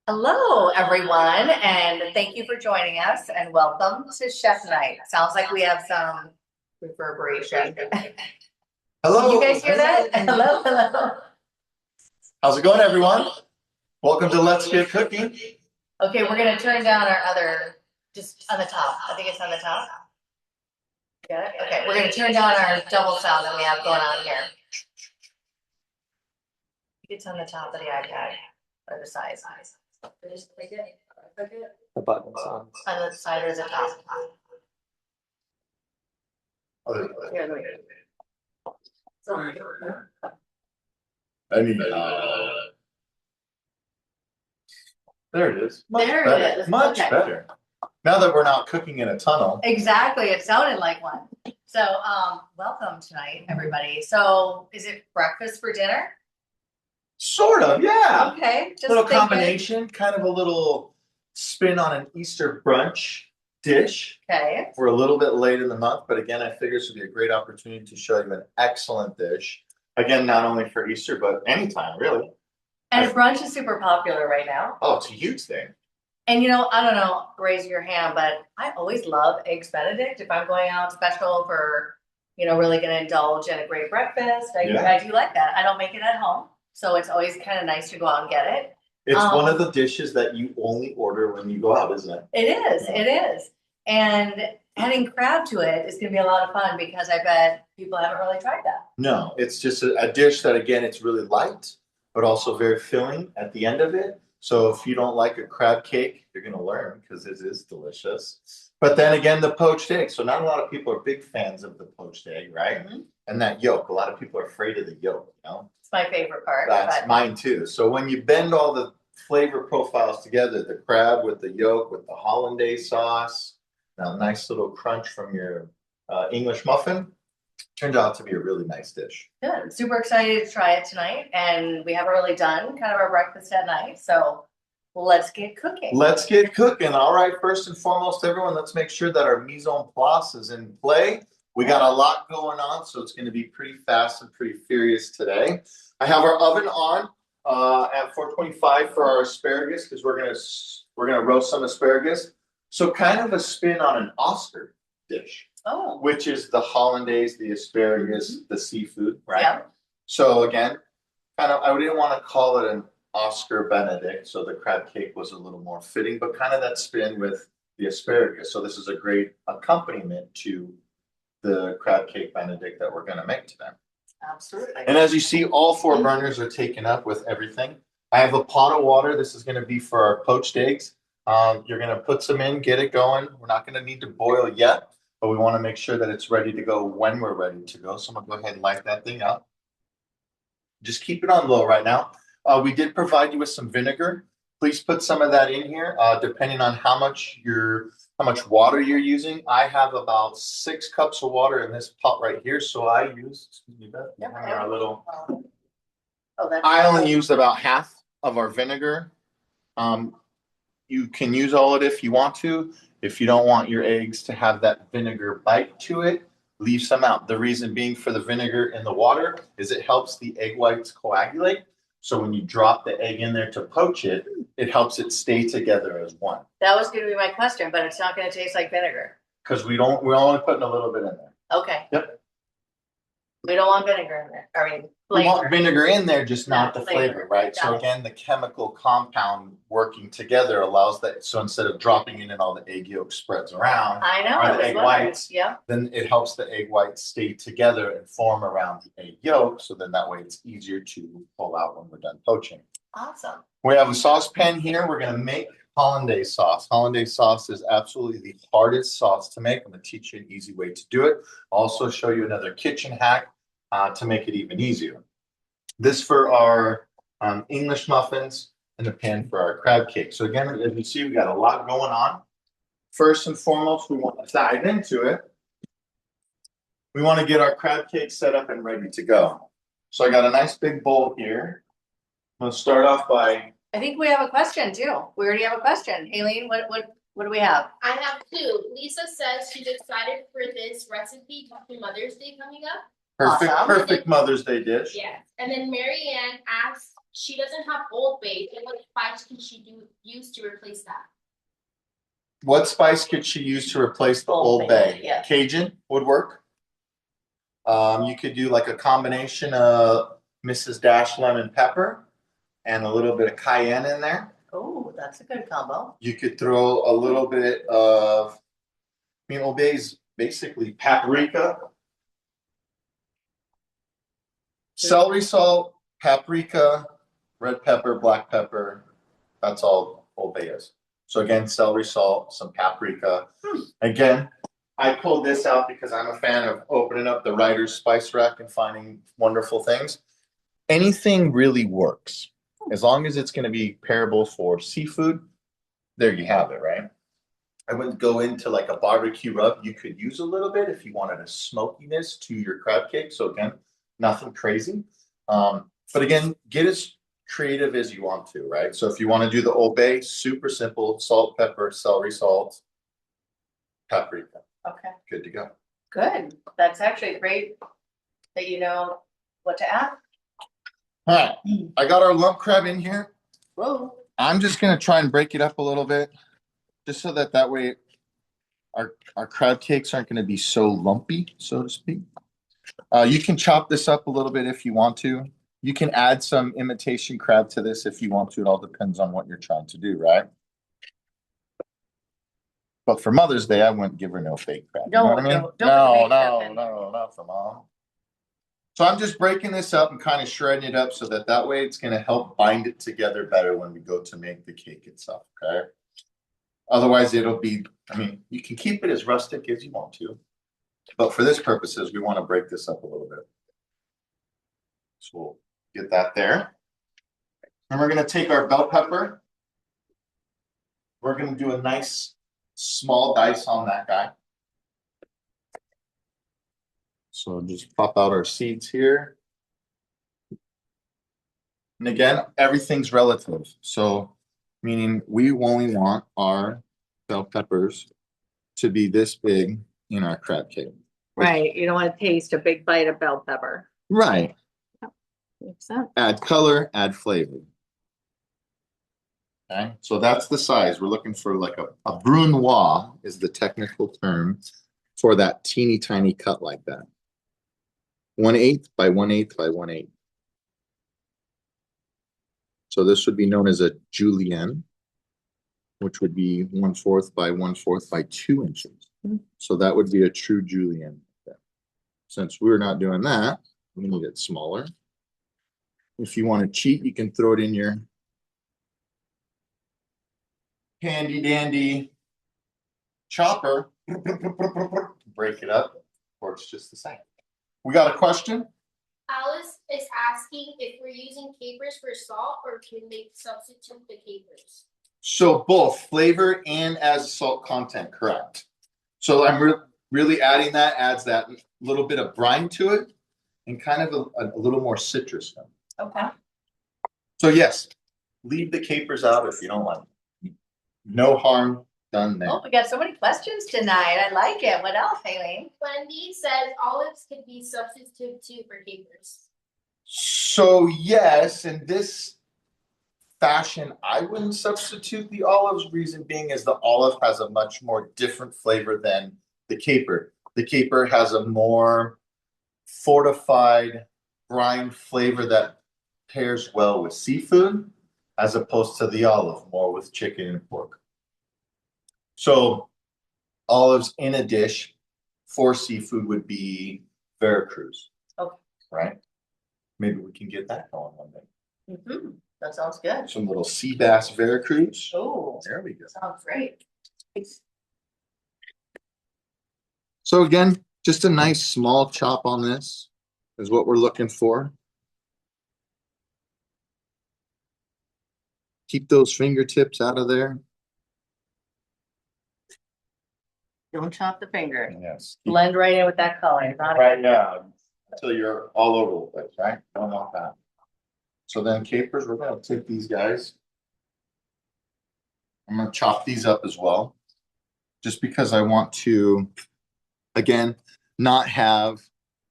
Hello, everyone, and thank you for joining us and welcome to Chef Night. Sounds like we have some reverberation. Hello. You guys hear that? Hello, hello. How's it going, everyone? Welcome to Let's Get Cooking. Okay, we're gonna turn down our other, just on the top. I think it's on the top. Got it? Okay, we're gonna turn down our double sound that we have going on here. It's on the top of the iPad, or the side. Just click it. The button's On the side or the top. Here, let me. Sorry. Anyhow. There it is. There it is. Much Okay. better. Now that we're not cooking in a tunnel. Exactly, it sounded like one. So, welcome tonight, everybody. So, is it breakfast for dinner? Sort of, yeah. Okay, just Little thinking. combination, kind of a little spin on an Easter brunch dish. Okay. We're a little bit late in the month, but again, I figure this would be a great opportunity to show you an excellent dish. Again, not only for Easter, but anytime, really. And brunch is super popular right now. Oh, it's a huge thing. And you know, I don't know, raise your hand, but I always love eggs Benedict. If I'm going out special for, really gonna indulge in a great breakfast, I do like that. I don't make it at home, so it's always kind of nice to go out and get it. It's one of the dishes that you only order when you go out, isn't it? It is, Yeah. it is. And adding crab to it is gonna be a lot of fun because I bet people haven't really tried that. No, it's just a dish that, again, it's really light, but also very filling at the end of it. So if you don't like a crab cake, you're going to learn because it is delicious. But then again, the poached egg. So not a lot of people are big fans of the poached egg, right? Mm-hmm. And that yolk. A lot of people are afraid of the yolk, It's my favorite part. That's mine too. So when you bend all the flavor profiles together, the crab with the yolk, with the hollandaise sauce, now a nice little crunch from your English muffin, turned out to be a really nice dish. Good. Super excited to try it tonight. And we haven't really done kind of our breakfast at night. So let's get cooking. Let's get cooking. All right. First and foremost, everyone, let's make sure that our mise en place is in play. We got a lot going on, so it's going to be pretty fast and pretty furious today. I have our oven on at 425 for our asparagus because we're gonna roast some asparagus. So kind of a spin on an Oscar dish. Oh. Which is the hollandaise, the asparagus, the seafood, right? Yeah. So again, I didn't want to call it an Oscar Benedict, so the crab cake was a little more fitting, but kind of that spin with the asparagus. So this is a great accompaniment to the crab cake Benedict that we're going to make today. Absolutely. And as you see, all four burners are taken up with everything. I have a pot of water. This is going to be for our poached eggs. You're going to put some in, get it going. We're not going to need to boil yet, but we want to make sure that it's ready to go when we're ready to go. So I'm going to go ahead and light that thing up. Just keep it on low right now. We did provide you with some vinegar. Please put some of that in here, depending on how much water you're using. I have about 6 cups of water in this pot right here. So I use, excuse me, Beth, I only used about half of our vinegar. You can use all of it if you want to. If you don't want your eggs to have that vinegar bite to it, leave some out. The reason being for the vinegar in the water is it helps the egg whites coagulate. So when you drop the egg in there to poach it, it helps it stay together as one. That was going to be my question, but it's not going to taste like vinegar. Because we're only putting a little bit in there. Okay. Yep. We don't want vinegar in there. I mean, we flavor. want vinegar in there, just not the flavor, right? Got so it. Again, the chemical compound working together allows that. So instead of dropping in and all the egg yolk spreads around, I know, or the egg whites, yeah, then it helps the egg whites stay together and form around the egg yolk. So then that way it's easier to pull out when we're done poaching. Awesome. We have a saucepan here. We're going to make hollandaise sauce. Hollandaise sauce is absolutely the hardest sauce to make. I'm going to teach you an easy way to do it. Also show you another kitchen hack to make it even easier. This for our English muffins and the pan for our crab cake. So again, as you see, we got a lot going on. First and foremost, we want to dive into it. We want to get our crab cake set up and ready to go. So I got a nice big bowl here. I'm going to start off by... I think we have a question too. We already have a question. Aileen, what do we have? I have 2. Lisa says she's excited for this recipe for Mother's Day coming up. Perfect, Awesome. perfect Mother's Day dish. Yes. And then Marianne asks, she doesn't have Old Bay, and what spice can she use to replace that? What spice could she use to replace the Old Bay? Yeah. Cajun would work. You could do like a combination of Mrs. Dash lemon pepper and a little bit of cayenne in there. Oh, that's a good combo. You could throw a little bit of, Old Bay's basically paprika, celery salt, paprika, red pepper, black pepper. That's all Old Bay is. So again, celery salt, some paprika. Again, I pulled this out because I'm a fan of opening up the writer's spice rack and finding wonderful things. Anything really works. As long as it's going to be pairable for seafood, there you have it, right? I wouldn't go into like a barbecue rub. You could use a little bit if you wanted a smokiness to your crab cake. So again, nothing crazy. But again, get as creative as you want to, right? So if you want to do the Old Bay, super simple, salt, pepper, celery salt, paprika. Okay, Good to go. good. That's actually great that you know what to add. All right, I got our lump crab in here. Whoa. I'm just gonna try and break it up a little bit, just so that way our crab cakes aren't gonna be so lumpy, so to speak. You can chop this up a little bit if you want to. You can add some imitation crab to this if you want to. It all depends on what you're trying to do, right? But for Mother's Day, I wouldn't give her no fake crab. You know what I mean? No, not for Mom. So I'm just breaking this up and kind of shredding it up so that way it's going to help bind it together better when we go to make the cake itself, okay? Otherwise, it'll be, you can keep it as rustic as you want to. But for this purposes, we want to break this up a little bit. So we'll get that there. And we're going to take our bell pepper. We're going to do a nice small dice on that guy. So just pop out our seeds here. And again, everything's relative. So meaning we only want our bell peppers to be this big in our crab cake. Right, you don't want to taste a big bite of bell pepper. Right. Makes sense. Add color, add flavor. Okay, so that's the size. We're looking for like a brunoise is the technical term for that teeny tiny cut like that. 1/8 by 1/8 by 1/8. So this would be known as a julienne, which would be 1/4 by 1/4 by 2 inches. So that would be a true julienne. Since we're not doing that, we need it smaller. If you want to cheat, you can throw it in your handy dandy chopper, break it up, or it's just the same. We got a question? Alice is asking if we're using capers for salt or can they substitute the capers? So both flavor and as salt content, correct. So I'm really adding that, adds that little bit of brine to it and kind of a little more citrus. Okay. So yes, leave the capers out if you don't like them. No harm done there. Oh, we got so many questions tonight. I like it. What else, Haley? Wendy says olives could be substituted too for capers. So yes, in this fashion, I wouldn't substitute the olives. Reason being is the olive has a much more different flavor than the caper. The caper has a more fortified brine flavor that pairs well with seafood, as opposed to the olive, more with chicken and pork. So olives in a dish for seafood would be Veracruz. Okay. Right? Maybe we can get that going one day. Mm-hmm. That sounds good. Some little sea bass Veracruz. Oh, there we go. Sounds great. So again, just a nice small chop on this is what we're looking for. Keep those fingertips out of there. Don't chop the finger. Yes. Blend right in with that color. Not Right now, until you're all over the place, right? Don't want that. So then capers, we're gonna take these guys. I'm gonna chop these up as well. Just because I want to, again, not have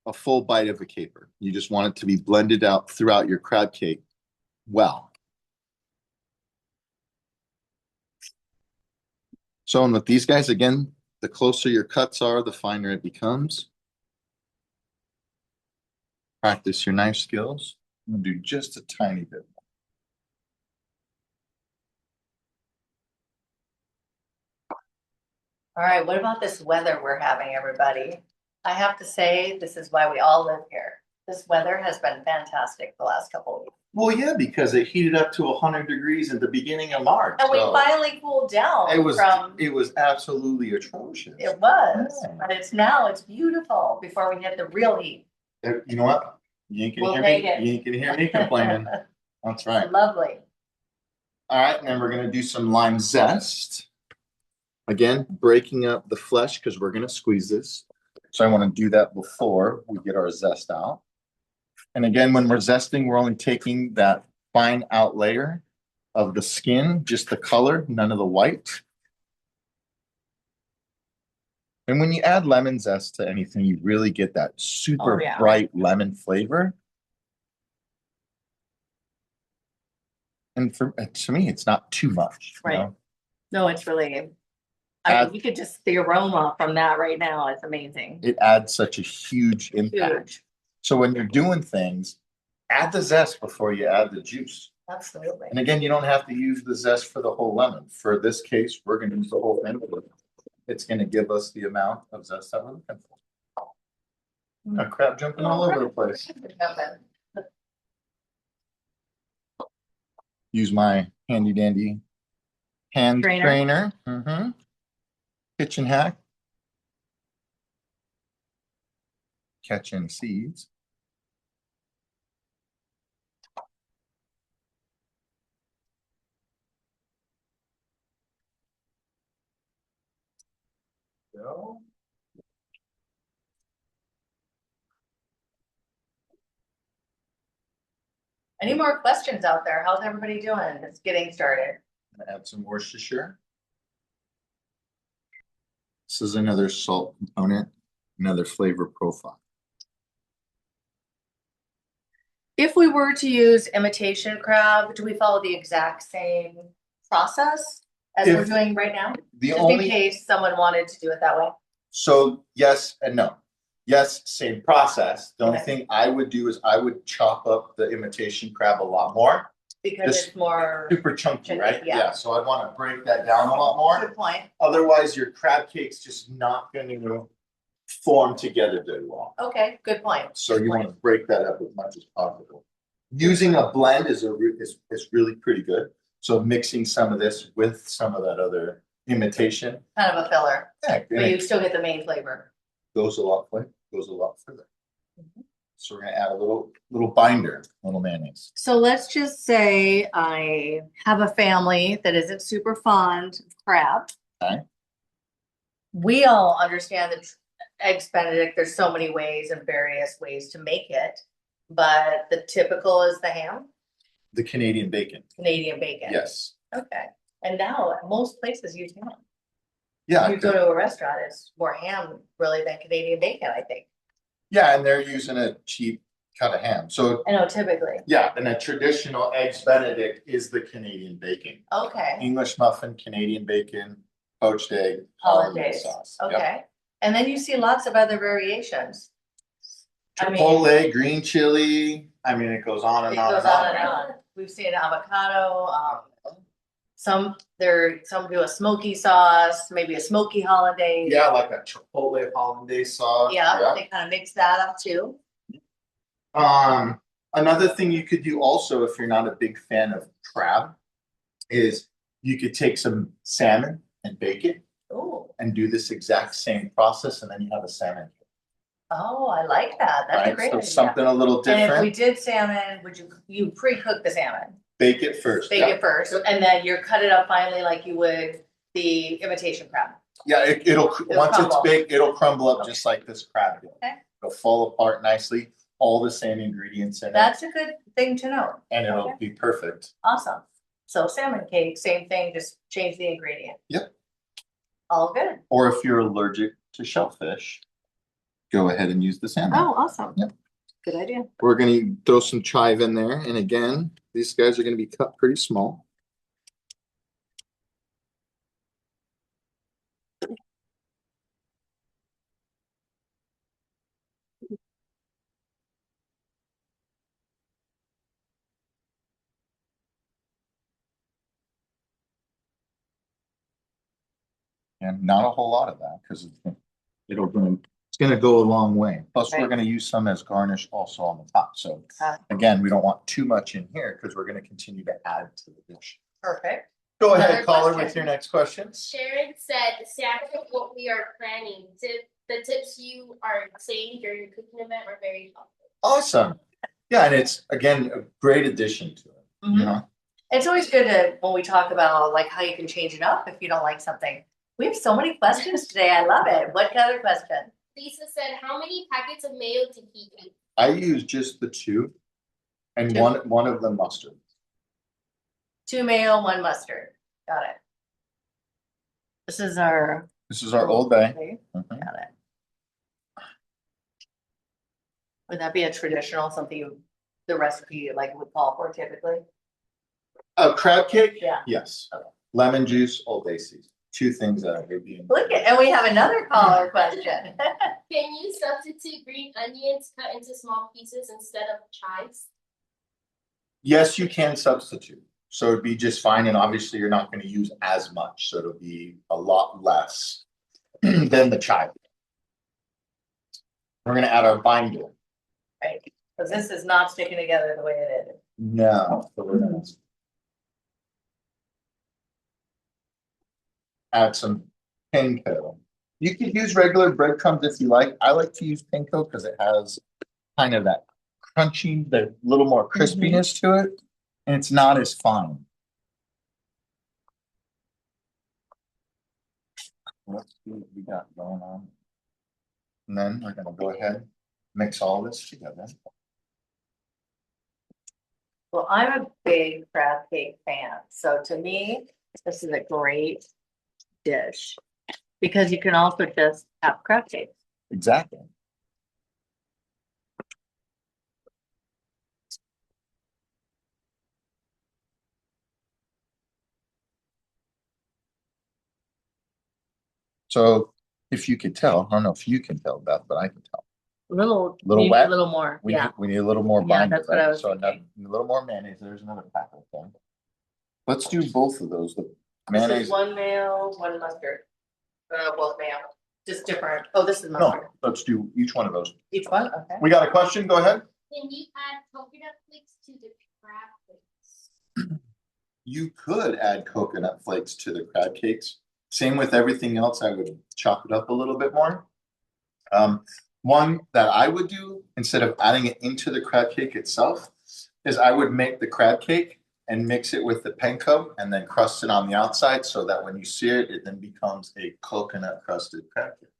a full bite of a caper. You just want it to be blended out throughout your crab cake. well. So, and with these guys, again, the closer your cuts are, the finer it becomes. Practice your knife skills. I'm gonna do just a tiny bit. All right, what about this weather we're having, everybody? I have to say, this is why we all live here. This weather has been fantastic the last couple of weeks. Well, yeah, because it heated up to 100 degrees at the beginning of March. And we so finally cooled down it was from, it was absolutely atrocious. it was, Yeah. but it's beautiful before we hit the real heat. You know what? You ain't gonna We'll hear take me. it. You ain't gonna hear me complaining. That's right. Lovely. All right, and then we're gonna do some lime zest. Again, breaking up the flesh because we're gonna squeeze this. So I want to do that before we get our zest out. And again, when we're zesting, we're only taking that fine out layer of the skin, just the color, none of the white. And when you add lemon zest to anything, you really get that super bright lemon flavor. And to me, it's not too much. Right. You know? No, it's really, I mean, you could just, the aroma from that right now is amazing. It adds such a huge impact. Huge. So when you're doing things, add the zest before you add the juice. Absolutely. And again, you don't have to use the zest for the whole lemon. For this case, we're going to use the whole thing. It's going to give us the amount of zest that we're looking for. A crab jumping all over the place. Use my handy dandy hand strainer. Kitchen hack. Catching seeds. Go. Any more questions out there? How's everybody doing? It's getting started. Add some Worcestershire. This is another salt component, another flavor profile. If we were to use imitation crab, do we follow the exact same process as we're doing right now? Just in case someone wanted to do it that way. So yes and no. Yes, same process. The only thing I would do is I would chop up the imitation crab a lot more. Because it's more super chunky, right? Yeah. So I'd want to break that down a lot more. Good point. Otherwise, your crab cake's just not going to form together very well. Okay, good point. So you want to break that up as much as possible. Using a blend is really pretty good. So mixing some of this with some of that other imitation. Kind of a filler. Yeah, but you still get the main flavor. Goes a lot further. So we're gonna add a little binder, a little mayonnaise. So let's just say I have a family that isn't super fond of crab. Okay. We all understand that eggs Benedict, there's so many ways and various ways to make it, but the typical is the ham? The Canadian bacon. Canadian bacon. Yes. Okay. And now most places use ham. Yeah. If you go to a restaurant, it's more ham really than Canadian bacon, I think. Yeah, and they're using a cheap cut of ham. So I know, typically. yeah, and a traditional eggs Benedict is the Canadian bacon. Okay. English muffin, Canadian bacon, poached egg, hollandaise sauce. Okay. Yep. And then you see lots of other variations. Chipotle, green chili. I mean, it goes on and on and on. We've seen avocado. Some do a smoky sauce, maybe a smoky hollandaise. Yeah, like a chipotle hollandaise sauce. Yeah, they kind of mix that up too. Another thing you could do also, if you're not a big fan of crab, is you could take some salmon and bake it. Ooh. And do this exact same process, and then you have a salmon. Oh, I like that. That's a great idea. Something a little different. And if we did salmon, would you pre-cook the salmon? Bake it first. It first, and then you cut it up finely like you would the imitation crab. Yeah, it'll once crumble. It's baked, it'll crumble up just like this crab will. Okay. It'll fall apart nicely. All the same ingredients in it. That's a good thing to know. And it'll be perfect. Awesome. So salmon cake, same thing, just change the ingredient. Yep. All good. Or if you're allergic to shellfish, go ahead and use the salmon. Oh, awesome. Yep. Good idea. We're gonna throw some chive in there, and again, these guys are gonna be cut pretty small. And not a whole lot of that, because it's gonna go a long way. Plus, we're Right. gonna use some as garnish also on the top. So again, we don't want too much in here because we're gonna continue to add to the dish. Perfect. Go Another ahead, caller, question. with your next question. Sharon said, sample what we are planning. The tips you are saying during the cooking event are very helpful. Awesome. Yeah, and it's again a great addition to it. Mhm. You know, It's always good to, when we talk about like how you can change it up if you don't like something. We have so many questions today. I love it. What other question? Lisa said, how many packets of mayo to keep in? I use just the two, and Two. one of them mustard. 2 mayo, 1 mustard. Got it. This is our Old Bay. Got it. Would that be a traditional, something the recipe like would call for typically? Crab cake? Yeah. Yes. Okay. Lemon juice, Old Bay season. Two things that I would be. Look at, and we have another caller question. Can you substitute green onions cut into small pieces instead of chives? Yes, you can substitute. So it'd be just fine. And obviously you're not going to use as much. So it'll be a lot less than the chive. We're going to add our binder. Right, because this is not sticking together the way it is. No. So we're going to add some panko. You can use regular breadcrumbs if you like. I like to use panko because it has kind of that crunchy, the little more crispiness to it, and it's not as fine. Let's see what we got going on. And then we're gonna go ahead, mix all this together. Well, I'm a big crab cake fan, so to me, this is a great dish because you can also just have crab cake. Exactly. So if you could tell, I don't know if you can tell, Beth, but I can tell. Little Little you need wet? a little more. We Yeah. need a little more Yeah, binder, that's what I right? was So thinking. a little more mayonnaise. There's another packet thing. Let's do both of those. The This mayonnaise. is 1 mayo, 1 mustard. Both mayo, just different. Oh, this is No, mustard. let's do each one of those. Each one, okay. We got a question? Go ahead. Can you add coconut flakes to the crab flakes? You could add coconut flakes to the crab cakes. Same with everything else. I would chop it up a little bit more. One that I would do instead of adding it into the crab cake itself is I would make the crab cake and mix it with the panko and then crust it on the outside so that when you sear it, it then becomes a coconut crusted crab cake.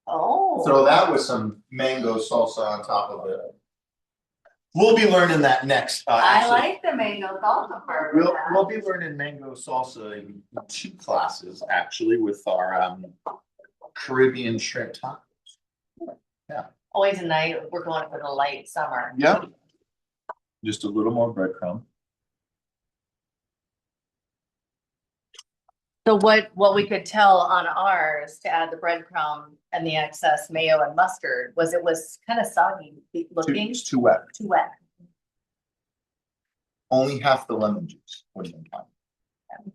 Oh. So that was some mango salsa on top of it. We'll be learning that next. I like the mango salsa part of that. We'll be learning mango salsa in 2 classes actually with our Caribbean shrimp tacos. Always a night, we're going for the light summer. Yeah. Just a little more breadcrumb. So what we could tell on ours to add the breadcrumb and the excess mayo and mustard was it was kind of soggy looking, It's too wet. too wet. Only half the lemon juice would have been fine.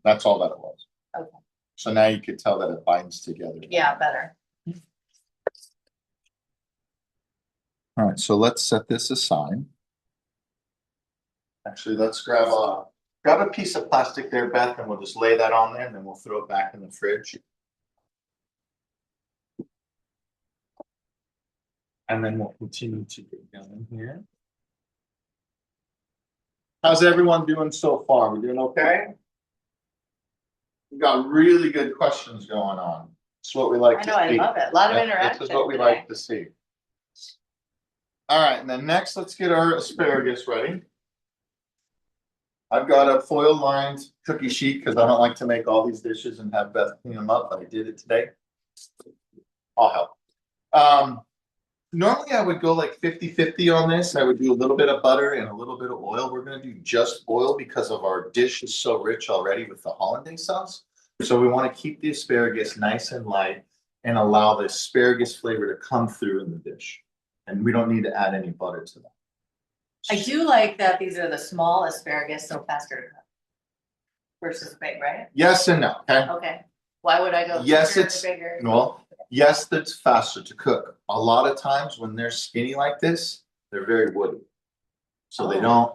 That's all that it was. Okay. So now you could tell that it binds together. Yeah, better. All right, so let's set this aside. Actually, let's grab a piece of plastic there, Beth, and we'll just lay that on there and then we'll throw it back in the fridge. And then we'll continue to get going here. How's everyone doing so far? We doing okay? We got really good questions going on. It's what we like I to know, I see. love it. A lot of Yeah, interaction. this is what we today. like to see. All right, and then next, let's get our asparagus ready. I've got a foil lined cookie sheet because I don't like to make all these dishes and have Beth clean them up, but I did it today. I'll help. Normally I would go like 50-50 on this. I would do a little bit of butter and a little bit of oil. We're gonna do just oil because of our dish is so rich already with the hollandaise sauce. So we want to keep the asparagus nice and light and allow the asparagus flavor to come through in the dish. And we don't need to add any butter to that. I do like that these are the small asparagus, so faster to cook. Versus big, right? Yes and no, okay? Okay. Why would I go Yes, bigger, it's bigger? well, yes, that's faster to cook. A lot of times when they're skinny like this, they're very woody. So they Oh. don't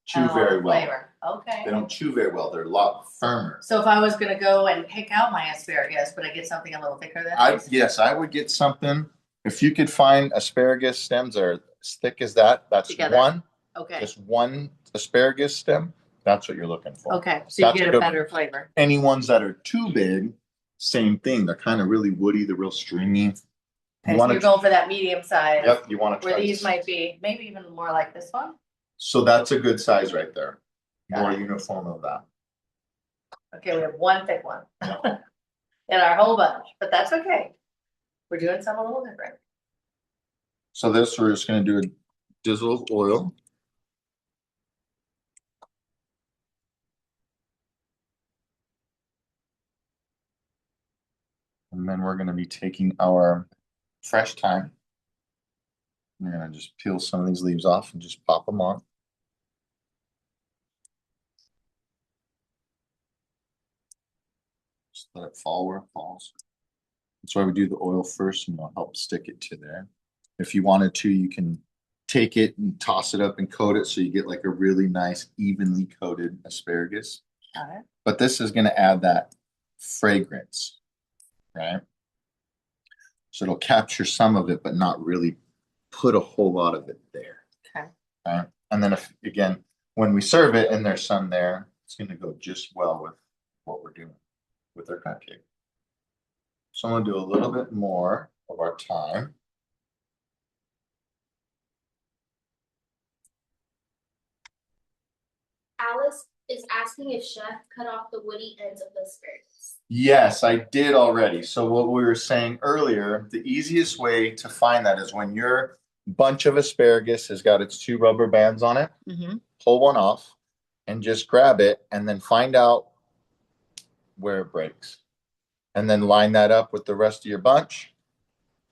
chew very well. Flavor. Okay. They don't chew very well. They're a lot firmer. So if I was gonna go and pick out my asparagus, would I get something a little thicker than this? Yes, I would get something. If you could find asparagus stems that are as thick as that, that's Together. one, Okay, just one asparagus stem. That's what you're looking for. okay, so you That's get a a good better flavor. Any ones that are too big, same thing. They're kind of really woody. They're real stringy. Okay, so you're going for that medium size. Yep, you want to Where try these this. might be, maybe even more like this one. So that's a good size right there. Got More it. uniform of that. Okay, we have one thick one. In our whole bunch, but that's okay. We're doing something a little different. So this, we're just going to do a drizzle of oil. And then we're going to be taking our fresh thyme. We're going to just peel some of these leaves off and just pop them on. Just let it fall where it falls. That's why we do the oil first, and it'll help stick it to there. If you wanted to, you can take it and toss it up and coat it so you get like a really nice, evenly coated asparagus. Got it. But this is going to add that fragrance, right? So it'll capture some of it, but not really put a whole lot of it there. Okay. Right? And then if, again, when we serve it and there's some there, it's going to go just well with what we're doing with our crab cake. So I'm going to do a little bit more of our thyme. Alice is asking if Chef cut off the woody ends of the asparagus. Yes, I did already. So what we were saying earlier, the easiest way to find that is when your bunch of asparagus has got its two rubber bands on it, pull one off and just grab it and then find out where it breaks. And then line that up with the rest of your bunch.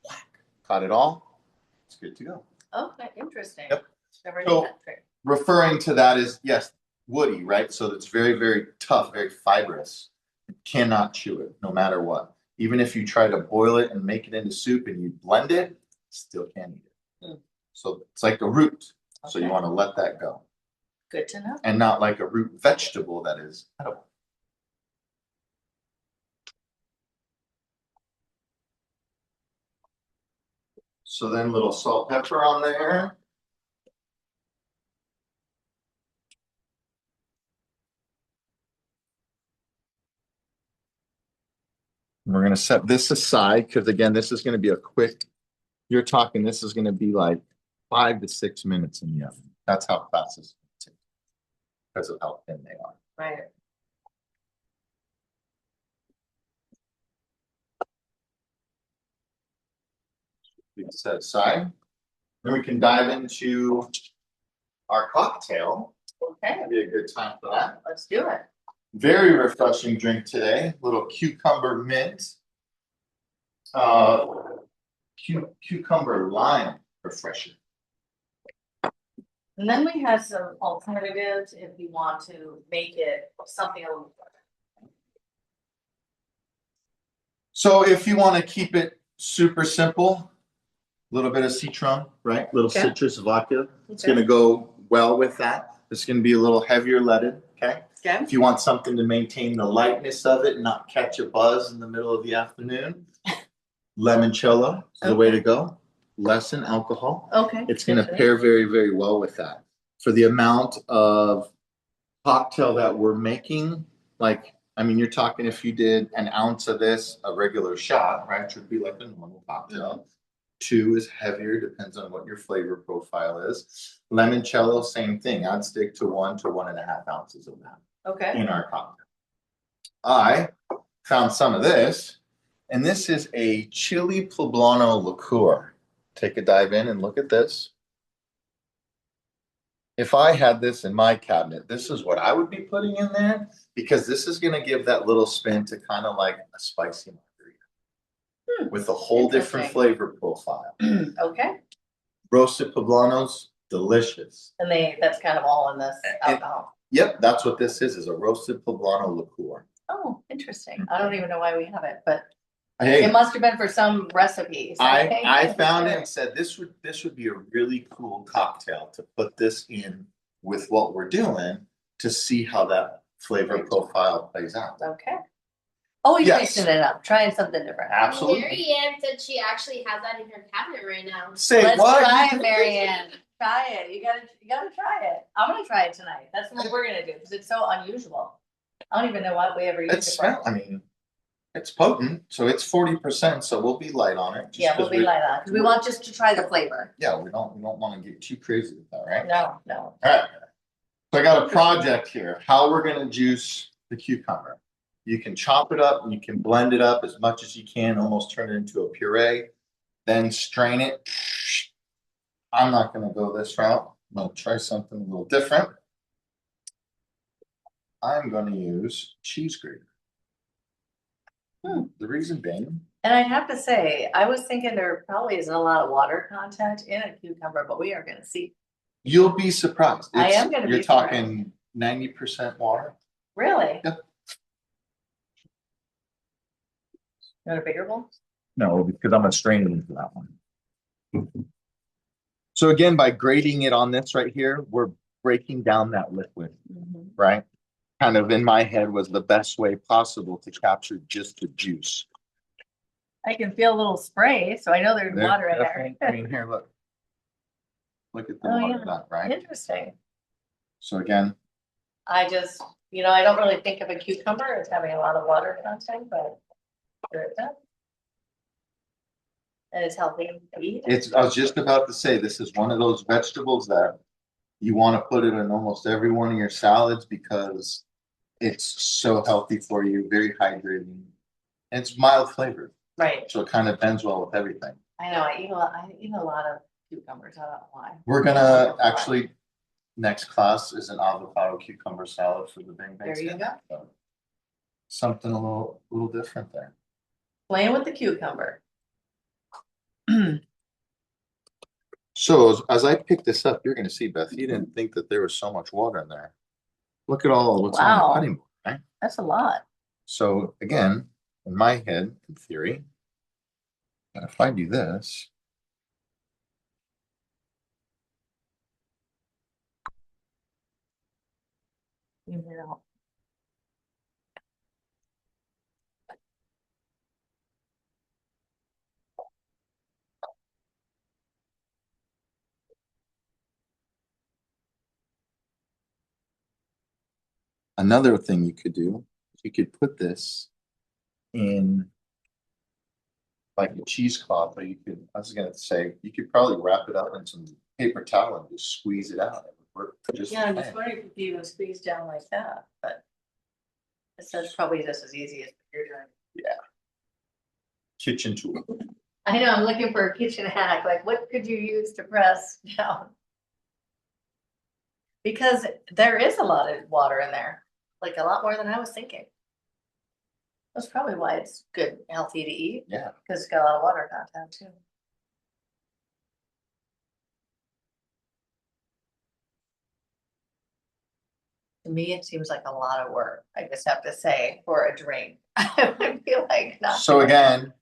Whack, cut it all. It's good to go. Okay, interesting. Yep. Never So- knew that trick. Referring to that is, yes, woody, right? So it's very, very tough, very fibrous. You cannot chew it no matter what. Even if you try to boil it and make it into soup and you blend it, still can't eat it. Mm. So it's like a root. So you Okay. want to let that go. Good to know. And not like a root vegetable that is edible. So then little salt, pepper on there. And we're going to set this aside because again, this is going to be a quick, you're talking, this is going to be like 5 to 6 minutes in the oven. That's how fast it's going to take because of how thin they are. Right. We can set aside. Then we can dive into our cocktail. Okay, That'd be a good time for that. let's do it. Very refreshing drink today. Little cucumber mint. Cucumber lime refresher. And then we have some alternatives if you want to make it something a little different. So if you want to keep it super simple, a little bit of citron, right? Little Okay. citrus vodka. It's Okay. going to go well with that. It's going to be a little heavier leaded. Okay. Okay. If you want something to maintain the lightness of it, not catch a buzz in the middle of the afternoon, limoncello is the way to go. Less in alcohol. Okay. It's going to pair very, very well with that. For the amount of cocktail that we're making, like, I mean, you're talking if you did an ounce of this, a regular shot, right, which would be like a normal cocktail. 2 is heavier, depends on what your flavor profile is. Limoncello, same thing. I'd stick to 1 to 1.5 ounces of that Okay. in our cocktail. I found some of this, and this is a chili poblano liqueur. take a dive in and look at this. If I had this in my cabinet, this is what I would be putting in there because this is going to give that little spin to kind of like a spicy margarita with a whole different flavor profile. Okay. Roasted poblanos, delicious. And that's kind of all in this alcohol. Yep, that's what this is a roasted poblano liqueur. Oh, interesting. I don't even know why we have it, but hey, it must have been for some recipe. I found it and said this would be a really cool cocktail to put this in with what we're doing to see how that flavor profile plays out. Okay. Always mixing it up, trying something different. Absolutely. Mary Ann said she actually has that in her cabinet right now. Let's try it, Mary Ann. Try it. You gotta try it. I'm gonna try it tonight. That's what we're gonna do because it's so unusual. I don't even know what we ever used it for. I mean, it's potent, so it's 40%. So we'll be light on it. Yeah, we'll be light on it because we want just to try the flavor. Yeah, we don't want to get too crazy with that, right? No. All right. So I got a project here. How we're gonna juice the cucumber. You can chop it up and you can blend it up as much as you can, almost turn it into a puree. Then strain it. I'm not going to go this route. I'm going to try something a little different. I'm going to use cheese grater. The reason being. And I'd have to say, I was thinking there probably isn't a lot of water content in a cucumber, but we are going to see. You'll be surprised. I am going to be You're talking 90% water. Really? Yep. You want a bigger bowl? No, because I'm going to strain it into that one. So again, by grating it on this right here, we're breaking down that liquid, right? Kind of in my head was the best way possible to capture just the juice. I can feel a little spray, so I know there's water in there. I mean, here, look. Look at the water done, right? Interesting. So again. I just, I don't really think of a cucumber as having a lot of water content, but there it does. And it's healthy to eat. I was just about to say, this is one of those vegetables that you want to put it in almost every one of your salads because it's so healthy for you, very hydrating. And it's mild flavored. Right. So it kind of blends well with everything. I know, I eat a lot of cucumbers, I don't know why. We're gonna actually, next class is an avocado cucumber salad for the Bing Bang. There you go. So something a little different there. Playing with the cucumber. So as I pick this up, you're going to see, Beth, you didn't think that there was so much water in there. Look at all what's on the cutting board, right? That's a lot. So again, in my head, in theory, if I do this, another thing you could do, you could put this in like a cheesecloth, or I was going to say, you could probably wrap it up in some paper towel and just squeeze it out. I'm just wondering if you even squeeze down like that, but it's probably just as easy as you're doing. Yeah. Kitchen tool. I know, I'm looking for a kitchen hack, like what could you use to press down? Because there is a lot of water in there, like a lot more than I was thinking. That's probably why it's good, healthy to eat. Yeah. Because it's got a lot of water content too. To me, it seems like a lot of work, I just have to say, for a drink. I would feel like not. So again,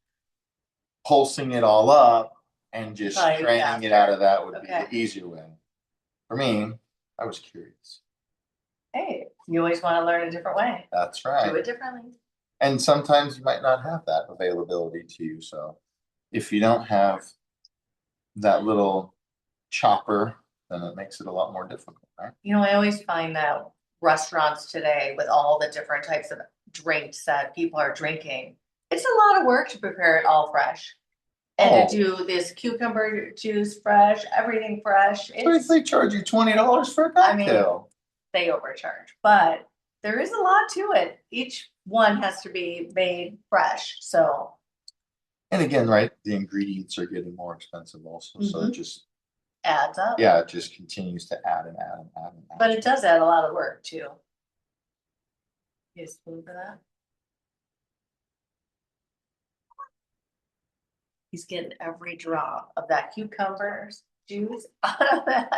pulsing it all up and just straining it out of that would be the easier way. For me, I was curious. Hey, you always want to learn a different way. That's right. Do it differently. And sometimes you might not have that availability to you. So if you don't have that little chopper, then it makes it a lot more difficult, right? I always find that restaurants today with all the different types of drinks that people are drinking, it's a lot of work to prepare it all fresh. And to do this cucumber juice fresh, everything fresh. They charge you $20 for a cocktail. They overcharge, but there is a lot to it. Each one has to be made fresh. So And again, right, the ingredients are getting more expensive also, so it just, Adds up. yeah, it just continues to add and add and add and add. But it does add a lot of work too. You spoon for that? He's getting every drop of that cucumber juice out of that,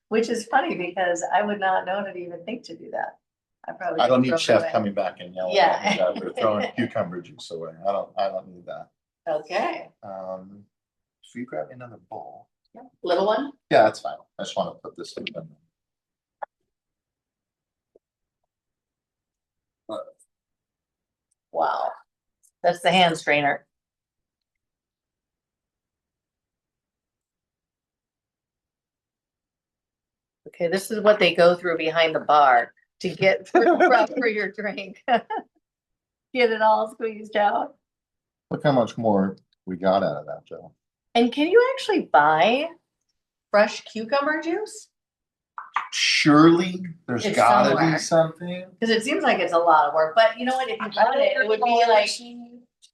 which is funny because I would not know to even think to do that. I don't throw need it chef away. coming back and yelling Yeah. at me that we're throwing cucumber juice away. I don't need that. Okay, So you grab me another bowl. little one? Yeah, that's fine. I just want to put this in. Wow, that's the hand strainer. Okay, this is what they go through behind the bar to get prep for your drink. Get it all squeezed out. Look how much more we got out of that, Joe. And can you actually buy fresh cucumber juice? Surely there's It's gotta somewhere. be something. Because it seems like it's a lot of work, but you know what, if you bought it, it would be like,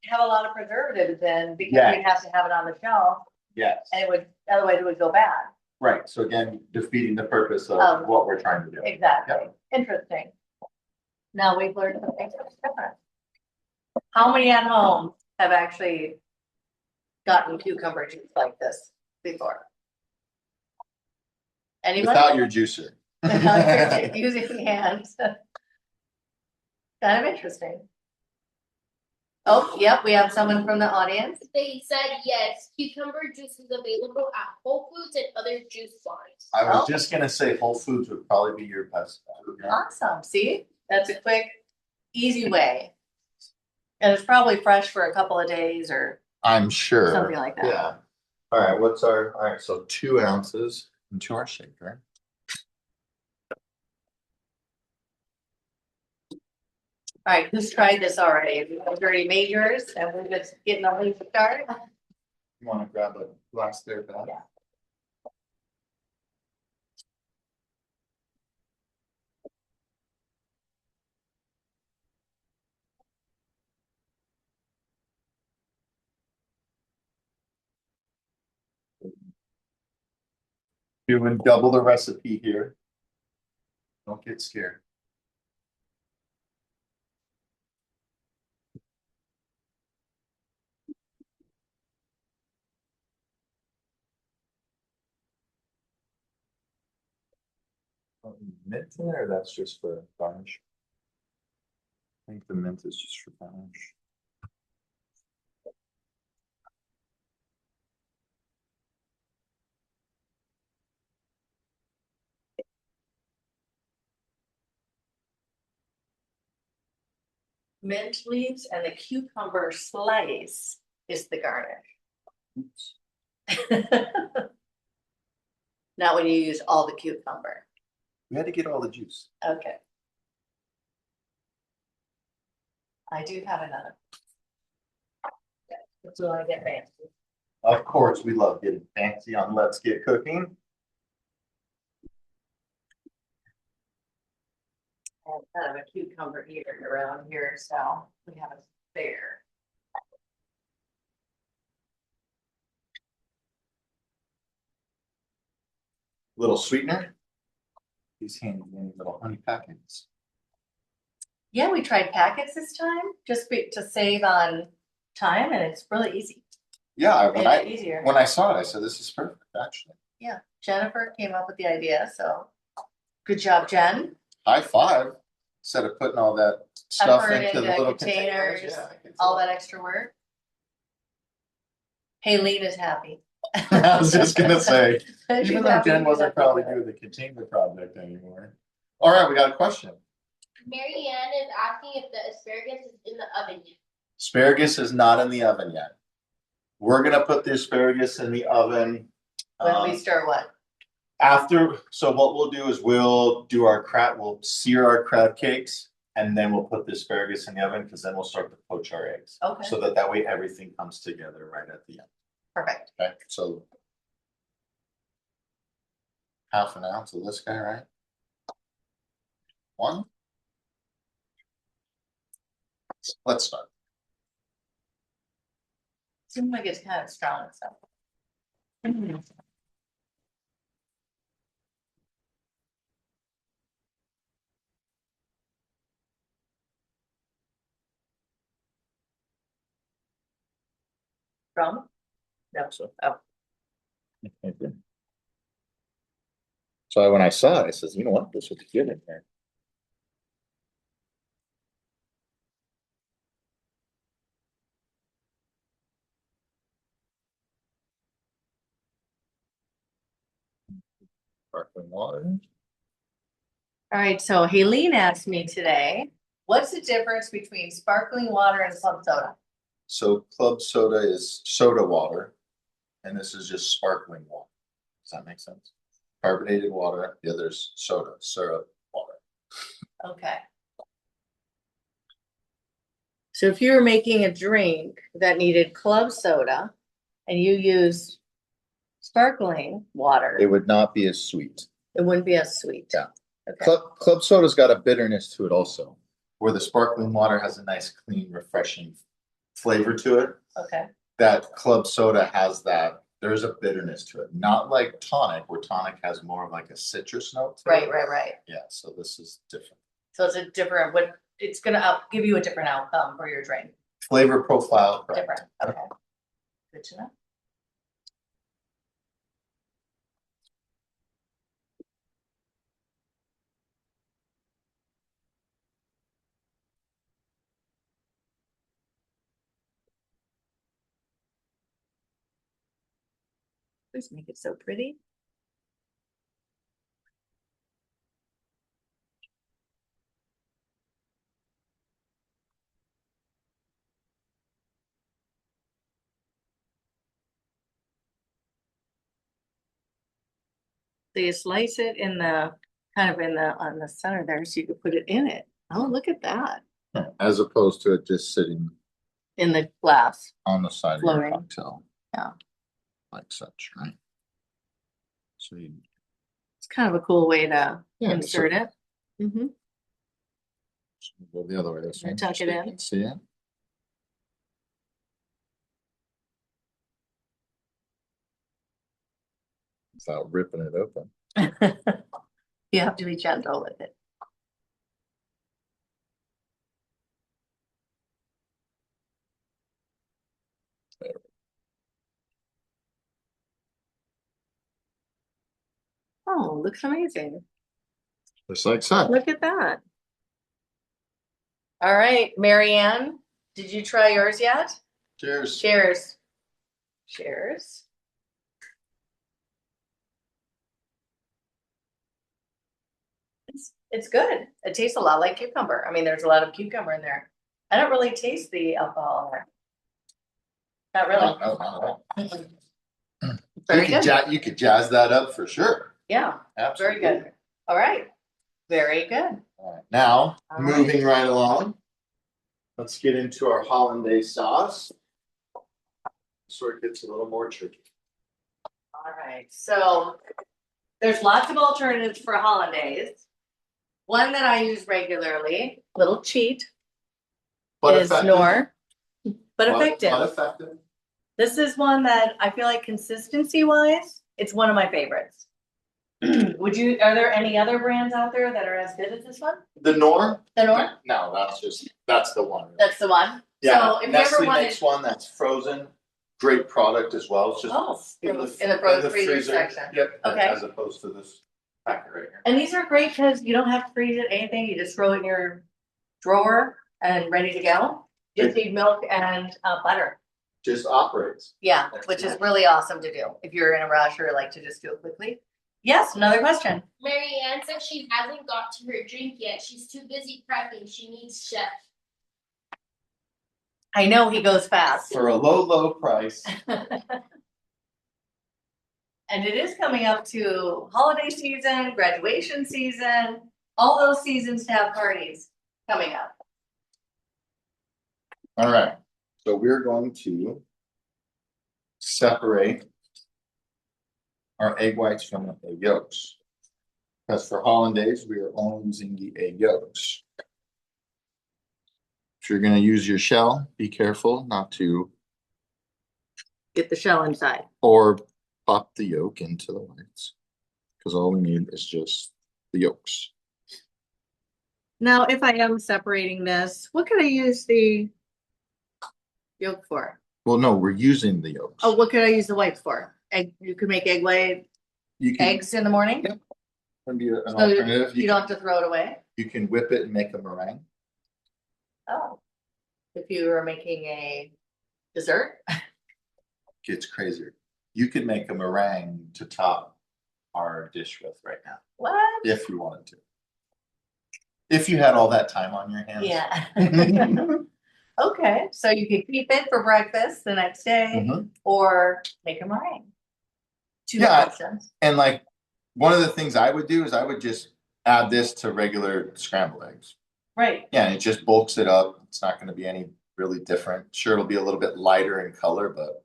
have a lot of preservatives in, because Yeah. you'd have to have it on the shelf, Yes. and it would, otherwise it would go bad. Right, so again, defeating the purpose of Of- what we're trying to do. Exactly, interesting. Now we've learned something different. How many at home have actually gotten cucumber juice like this before? Anybody? Without your juicer. Without your using hands. Kind of interesting. Oh, yep, we have someone from the audience. They said yes, cucumber juice is available at Whole Foods and other juice bars. I was Oh. just gonna say Whole Foods would probably be your best bet. Yeah. Awesome, see, that's a quick, easy way. And it's probably fresh for a couple of days or I'm sure. something like that. Yeah. All right, all right, so 2 ounces into our shaker. All right, who's tried this already? You've already made yours and we're just getting a leaf started. You wanna grab a glass there, Beth? Yeah. Doing double the recipe here. Don't get scared. Mint in there, or that's just for garnish? I think the mint is just for garnish. Mint leaves and the cucumber slice is the garnish. Oops. Not when you use all the cucumber. We had to get all the juice. Okay. I do have another. That's when I get fancy. Of course, we love getting fancy on Let's Get Cooking. I have kind of a cucumber eater around here, so we have a spare. Little sweetener. These handy dandy little honey packets. Yeah, we tried packets this time, just to save on time, and it's really easy. Yeah, Made it easier. when I saw it, I said, this is perfect, actually. Yeah, Jennifer came up with the idea, so good job, Jen. High five. Instead of putting all that stuff Effort into the into little containers, containers. Yeah, I can see All that extra work. Halene is happy. I was just gonna say, She's even though happy Jen to do wasn't that probably for doing the container project anymore. All right, we got a question. Mary Ann is asking if the asparagus is in the oven yet. Asparagus is not in the oven yet. We're gonna put the asparagus in the oven. When we stir what? After, so what we'll do is we'll sear our crab cakes, and then we'll put the asparagus in the oven, because then we'll start to poach our eggs. Okay. So that way everything comes together right at the end. Perfect. Okay, so half an ounce of this guy, right? 1. Let's start. Seems like it's kind of strong and stuff. From? No. Oh, So when I saw it, I says, you know what, this would be good in there. Sparkling water. all right. So Helene asked me today, what's the difference between sparkling water and club soda? So club soda is soda water, and this is just sparkling water. Does that make sense? Carbonated water, the other's soda, syrup water. Okay. So if you were making a drink that needed club soda and you used sparkling water, It would not be as sweet. it wouldn't be as sweet. Yeah. Okay. Club soda's got a bitterness to it also, where the sparkling water has a nice, clean, refreshing flavor to it. Okay. That club soda has that, there's a bitterness to it, not like tonic, where tonic has more of like a citrus note to Right, it. right. Yeah, so this is different. So it's a different, it's gonna give you a different outcome for your drink. Flavor profile, correct. Different. Okay. Good to know. Please make it so pretty. So you slice it in the, on the center there, so you could put it in it. Oh, look at that. As opposed to it just sitting In the glass. on the side of your Floating. cocktail. Yeah. Like such, right? So you It's kind of a cool way to Yeah, insert it. go the other way this way. Tuck just it so you in. can see it. Without ripping it open. You have to be gentle with it. Oh, looks amazing. Just like so. Look at that. All right, Marianne, did you try yours yet? Cheers. Cheers. Cheers. It's good. It tastes a lot like cucumber. I mean, there's a lot of cucumber in there. I don't really taste the alcohol in there. Not really. No, not at all. Mhm. Very good. You could jazz that up for sure. Yeah, very Absolutely. good. All right. Very good. All right. Now, All right. moving right along, let's get into our hollandaise sauce. So it gets a little more tricky. All right. So there's lots of alternatives for hollandaise. One that I use regularly, little cheat, But is effective. Knorr, but effective. But effective. This is one that I feel like consistency wise, it's one of my favorites. Are there any other brands out there that are as good as this one? The Knorr? The Knorr? No, that's the one. That's the one? Yeah, So if you Nestle ever wanted. makes one that's frozen. Great product as well. It's just Oh, in the frozen freezer section. Yep. Okay. As opposed to this packet right here. And these are great because you don't have to freeze it, anything. You just throw it in your drawer and ready to go. Just need milk and butter. Just operates. Yeah, which is really awesome to do if you're in a rush or like to just do it quickly. Yes, another question. Mary Ann said she hasn't got to her drink yet. She's too busy prepping. She needs chef. I know he goes fast. For a low price. And it is coming up to holiday season, graduation season, all those seasons to have parties coming up. All right. So we're going to separate our egg whites from the egg yolks. Because for hollandaise, we are only using the egg yolks. If you're going to use your shell, be careful not to get the shell inside. Or pop the yolk into the whites. Because all we need is just the yolks. Now, if I am separating this, what can I use the yolk for? Well, no, we're using the yolks. Oh, what could I use the whites for? Egg, you could make You can, eggs in the morning? Yep. Can be an So alternative. you don't have to throw it away? You can whip it and make a meringue. Oh. If you were making a dessert? Gets crazier. You could make a meringue to top our dish with right now. What? If you wanted to. If you had all that time on your hands. Yeah. Okay, so you could keep it for breakfast the next day Mhm. or make a meringue. Two Yeah. options. And like one of the things I would do is I would just add this to regular scrambled eggs. Right. Yeah, and it just bulks it up. It's not going to be any really different. Sure, it'll be a little bit lighter in color, but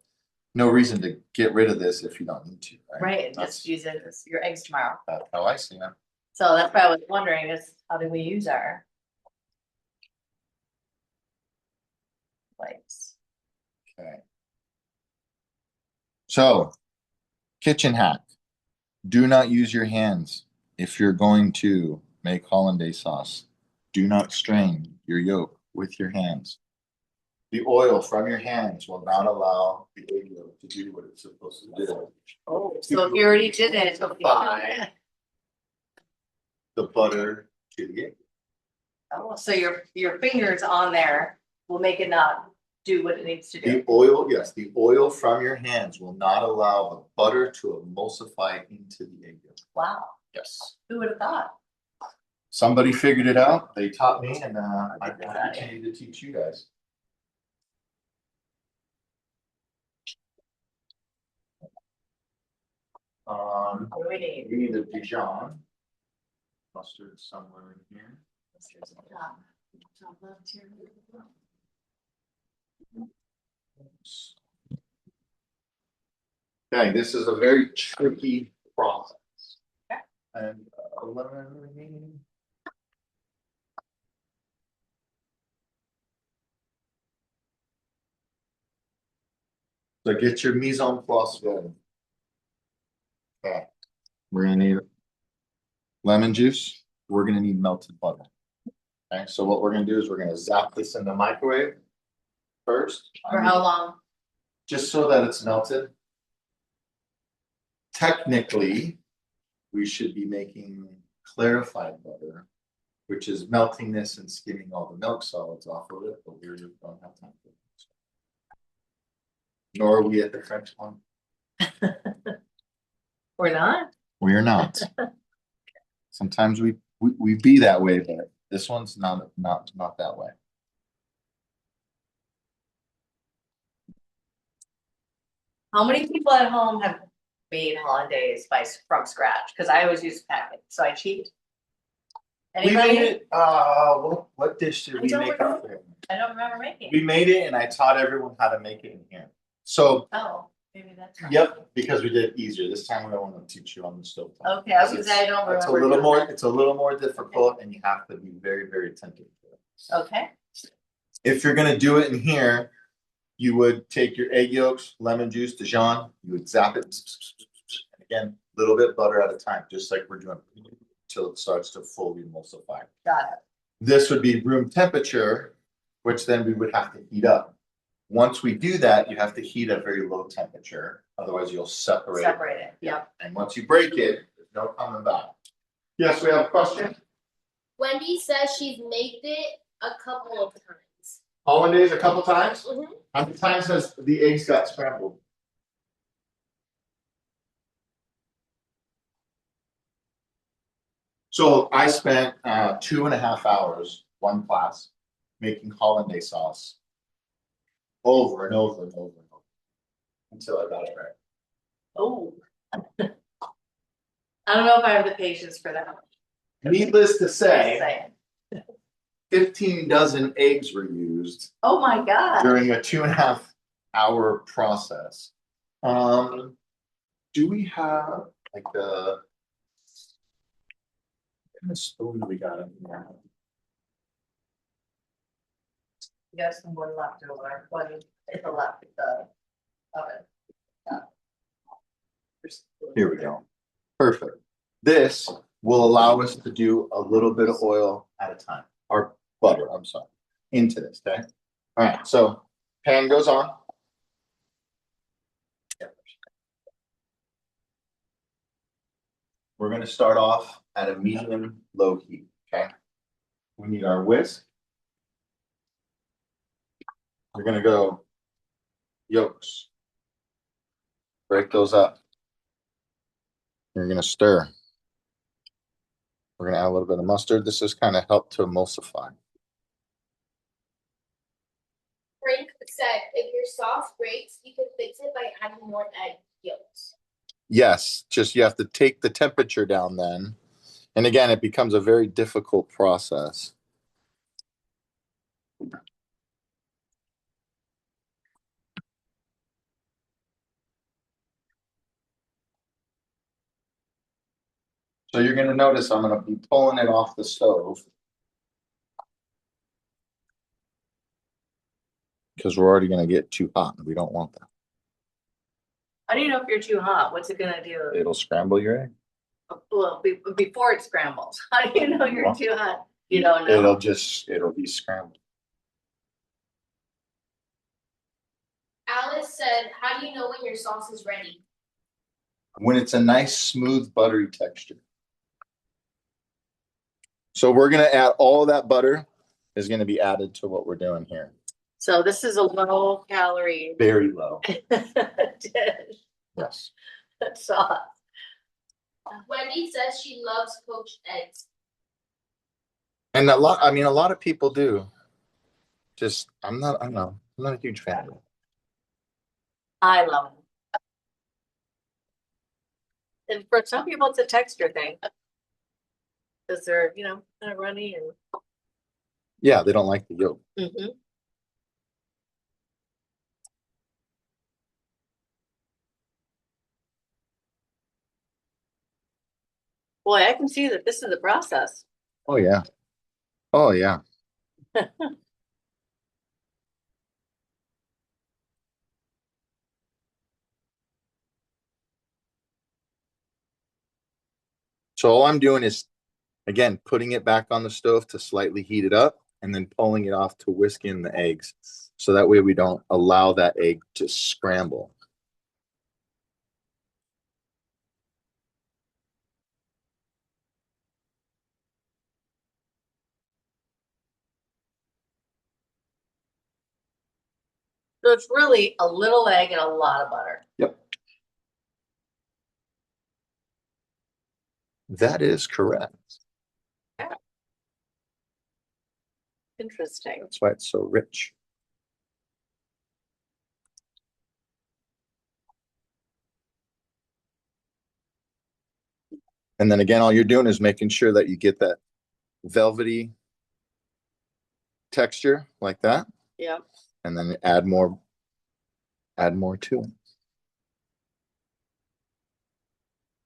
no reason to get rid of this if you don't need to. Right, That's, just use it as your eggs tomorrow. that's how I see it. So that's why I was wondering is how do we use our whites? Okay. So, kitchen hack. Do not use your hands if you're going to make hollandaise sauce. Do not strain your yolk with your hands. The oil from your hands will not allow the egg yolk to do what it's supposed to do. Oh, so if you already did it. Bye. The butter to the egg. Oh, so your fingers on there will make it not do what it needs to do. The oil, yes, the oil from your hands will not allow the butter to emulsify into the egg yolk. Wow, Yes. who would have thought? Somebody figured it out. They taught me, and I continue to teach you guys. What do we need? We need a Dijon mustard somewhere in here. Okay, this is a very tricky process. Okay. And lemon. So get your mise en place ready. Okay. We're gonna need lemon juice. We're gonna need melted butter. Okay, so what we're gonna do is we're gonna zap this in the microwave first. For how long? Just so that it's melted. Technically, we should be making clarified butter, which is melting this and skimming all the milk solids off of it, but we don't have time for it. Nor are we at the French one. We're not? We are not. Sometimes we be that way, but this one's not that way. How many people at home have made hollandaise from scratch? Because I always use packet, so I cheat. We Anybody? made it. What dish did we don't make remember. up there? I don't remember making. We made it, and I taught everyone how to make it in here. So, Oh, maybe that's. Right. yep, because we did it easier. This time we want to teach you on the stove. Okay, I was gonna say I don't remember. It's a little more. It's a little more difficult, and you have to be very, very attentive to it. Okay. If you're gonna do it in here, you would take your egg yolks, lemon juice, Dijon. You would zap it, and again, a little bit butter at a time, just like we're doing, until it starts to fully emulsify. Got it. This would be room temperature, which then we would have to heat up. Once we do that, you have to heat at very low temperature, otherwise you'll separate. Separate it. Yep. And once you break it, there's no coming back. Yes, we have a question. Wendy says she's made it a couple of times. Hollandaise a couple times? Mhm. How many times has the eggs got scrambled? So I spent 2.5 hours, one class, making hollandaise sauce over and over and over and over until I got it right. Oh. I don't know if I have the patience for that. Needless to Just say, saying. 15 dozen eggs were used Oh my God. during a 2.5 hour process. Do we have like the what kind of spoon we got in here? You got some one left over. One is the left of the oven. Here we go. Perfect. This will allow us to do a little bit of oil at a time, or butter, I'm sorry, into this, okay? All right, so pan goes on. We're gonna start off at a medium low heat, okay? We need our whisk. We're gonna go yolks. Break those up. You're gonna stir. We're gonna add a little bit of mustard. This is kind of help to emulsify. Frank said if your sauce breaks, you can fix it by adding more egg yolks. Yes, just you have to take the temperature down then. And again, it becomes a very difficult process. So you're gonna notice I'm gonna be pulling it off the stove. Because we're already gonna get too hot and we don't want that. How do you know if you're too hot? What's it gonna do? It'll scramble your egg. Well, before it scrambles, how do you know you're too hot? You don't know. It'll be scrambled. Alice said, how do you know when your sauce is ready? When it's a nice, smooth, buttery texture. So we're gonna add all of that butter is gonna be added to what we're doing here. So this is a low calorie Very low. dish. Yes. Sauce. Wendy says she loves poached eggs. And a lot of people do. Just I'm not a huge fan. I love them. And for some people, it's a texture thing. Because they're, kind of runny and. Yeah, they don't like the yolk. Mm-hmm. Boy, I can see that this is a process. Oh yeah. Oh yeah. So all I'm doing is, again, putting it back on the stove to slightly heat it up and then pulling it off to whisk in the eggs. So that way we don't allow that egg to scramble. So it's really a little egg and a lot of butter. Yep. That is correct. Interesting. That's why it's so rich. And then again, all you're doing is making sure that you get that velvety texture like that. Yeah. And then add more to it.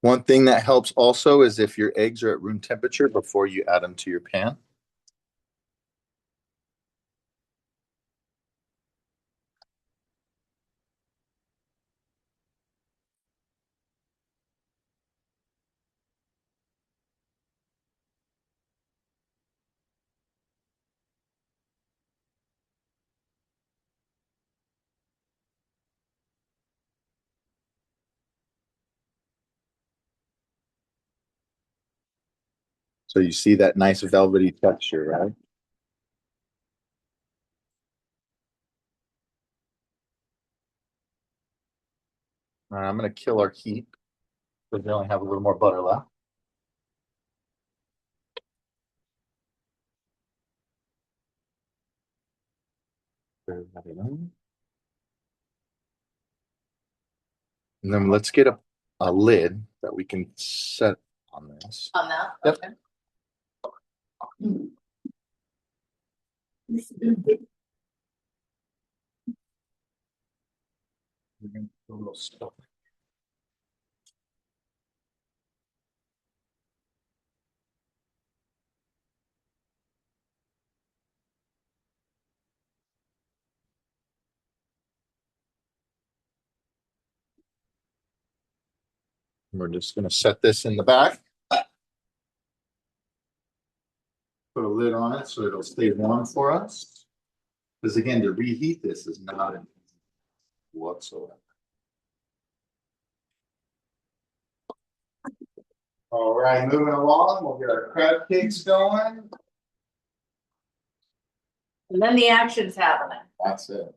One thing that helps also is if your eggs are at room temperature before you add them to your pan. So you see that nice velvety texture, right? All right, I'm going to kill our heat because we only have a little more butter left. And then let's get a lid that we can set on this. On that? Yep. Okay. We're gonna put a little stuff. We're just gonna set this in the back. Put a lid on it so it'll stay warm for us. Because again, to reheat this is not an easy whatsoever. All right, moving along, we'll get our crab cakes going. And then the action's happening. That's it.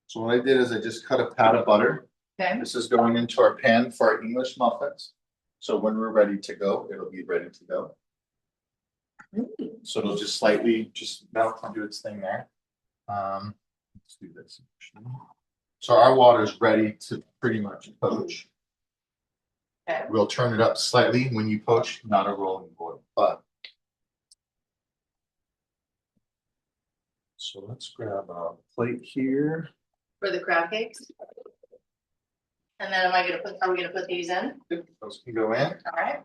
So what I did is I just cut a pat of butter. Okay. This is going into our pan for our English muffins. So when we're ready to go, it'll be ready to go. So it'll just slightly just melt and do its thing there. Let's do this. So our water is ready to pretty much poach. Okay. We'll turn it up slightly when you poach, not a rolling boil, but. So let's grab a plate here. For the crab cakes. And then are we gonna put these in? Those can go in. All right.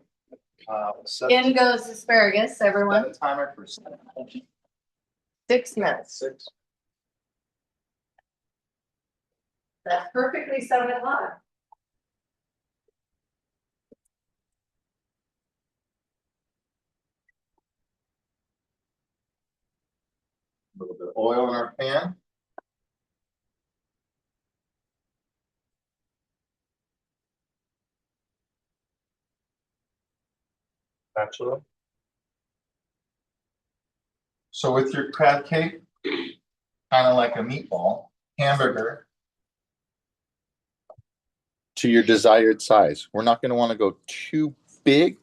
Set In goes asparagus, everyone. the timer for 6 minutes. 6. That's perfectly 7 o'clock. A little bit of oil in our pan. Spatula. So with your crab cake, kind of like a meatball, hamburger, to your desired size. We're not going to want to go too big,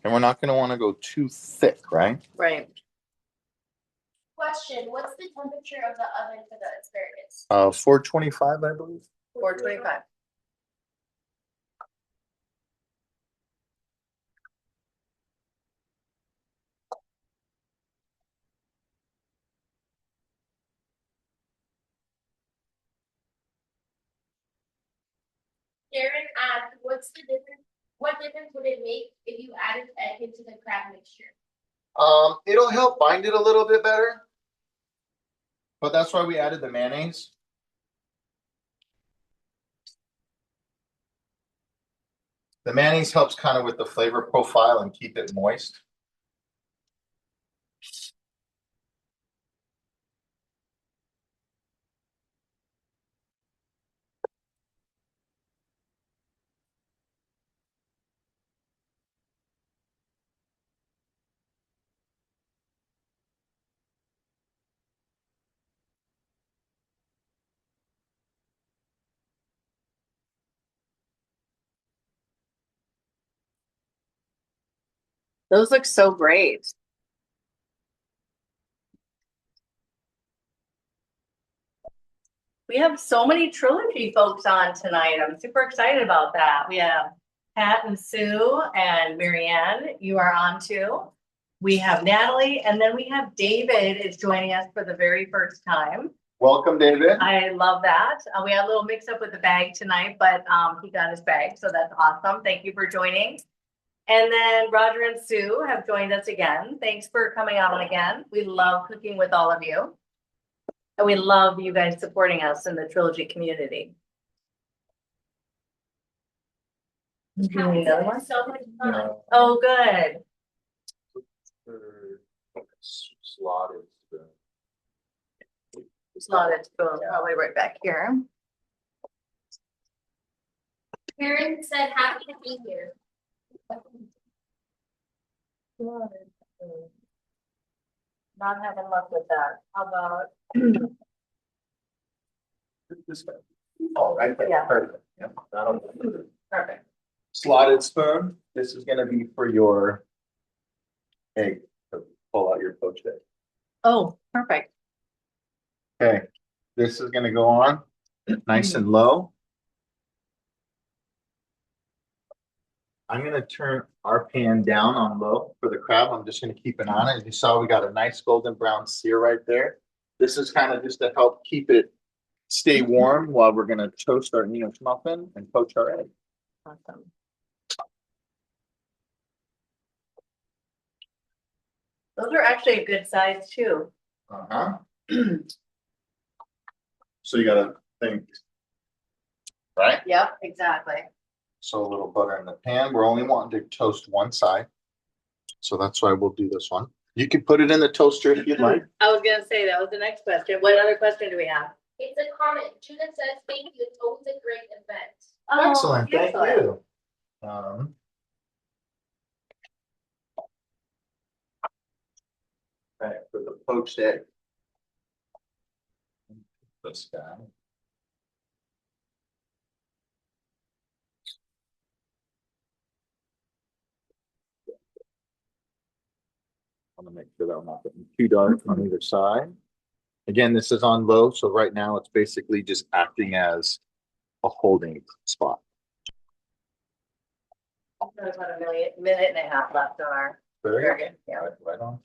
and we're not going to want to go too thick, right? Right. Question, what's the temperature of the oven for the asparagus? 425, I believe. 425. Karen asked, what difference would it make if you added egg into the crab mixture? It'll help bind it a little bit better, but that's why we added the mayonnaise. The mayonnaise helps kind of with the flavor profile and keep it moist. Those look so great. We have so many trilogy folks on tonight. I'm super excited about that. We have Pat and Sue and Marianne. You are on too. We have Natalie, and then we have David is joining us for the very first time. Welcome, David. I love that. We had a little mix up with the bag tonight, but he got his bag, so that's awesome. Thank you for joining. And then Roger and Sue have joined us again. Thanks for coming on again. We love cooking with all of you. And we love you guys supporting us in the trilogy community. Another one? So much fun. Oh, good. Slotted. Slotted spoon, probably right back here. Karen said happy to be here. Not having luck with that. How about? This way. Oh, right there. Yeah. Perfect. Yeah, that'll. Perfect. Slotted spoon. This is going to be for your egg. To pull out your poached egg. Oh, perfect. Okay. This is going to go on nice and low. I'm going to turn our pan down on low for the crab. I'm just going to keep it on it. As you saw, we got a nice golden brown sear right there. This is kind of just to help keep it stay warm while we're going to toast our English muffin and poach our egg. Awesome. Those are actually a good size too. Uh-huh. So you got to think, right? Yep, exactly. So a little butter in the pan. We're only wanting to toast one side. So that's why we'll do this one. You can put it in the toaster if you'd like. I was gonna say, that was the next question. What other question do we have? It's a comment. Judith says, thank you. It's always a great event. Excellent, thank excellent. you. Right, for the poached egg. This guy. I'm gonna make sure that I'm not getting too dark on either side. Again, this is on low, so right now it's basically just acting as a holding spot. There's about a minute and a half left on our. Very good. Yeah. right on.